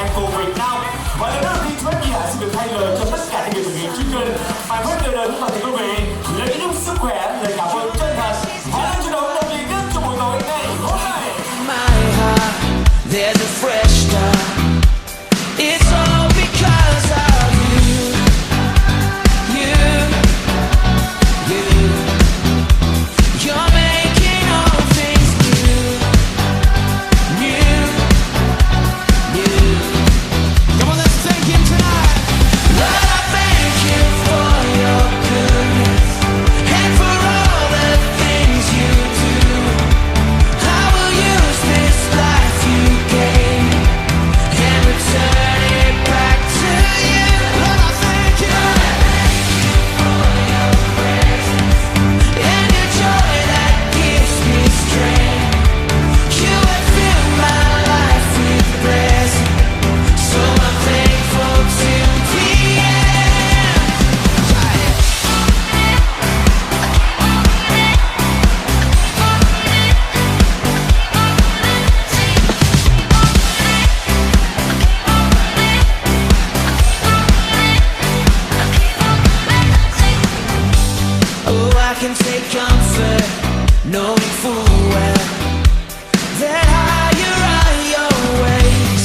Anco Việt Nam. Và lời đầu tiên chúng ta Hải sẽ được thay lời cho tất cả những người thực hiện chương trình. Bài hát đưa đến và thì quý vị lời chúc sức khỏe, lời cảm ơn chân thành. Hãy lên chuyển động đầu tiên nhất trong buổi tối ngày hôm nay. My heart, there's a fresh start. It's all because of you. You're making all things new. Come on, let's thank him tonight. Lord, I thank you for your goodness and for all the things you do. I will use this life you gave and return it back to you. Lord, I thank you for your presence and your joy that gives me strength. You have filled my life with blessings, so I'm thankful till the end. Oh, I can take comfort knowing full well that higher are your ways.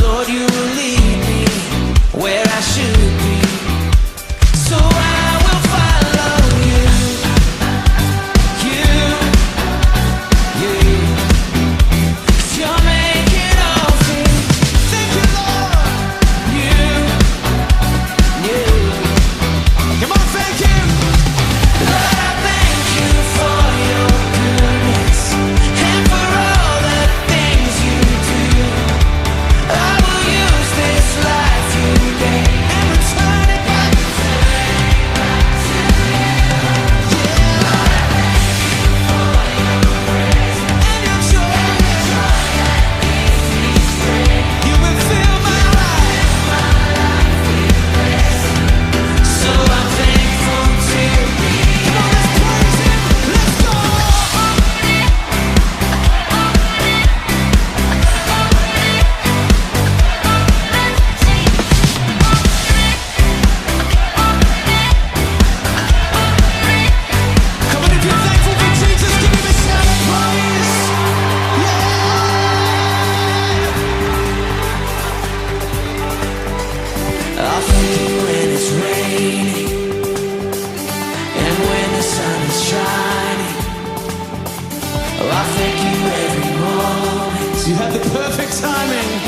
Lord, you will lead me where I should be, so I will follow you. You, 'cause you're making all things. Thank you, Lord. You. Come on, thank him. Lord, I thank you for your goodness and for all the things you do. I will use this life you gave and return it back to you. Yeah, Lord, I thank you for your presence and your joy that gives me strength. You will fill my life with blessings, so I'm thankful to be. Come on, let's praise him. Let's go. Come on, if you're thankful for Jesus, give him a shout of praise. Yeah. I thank you when it's raining and when the sun is shining. Oh, I thank you every moment. You have the perfect timing.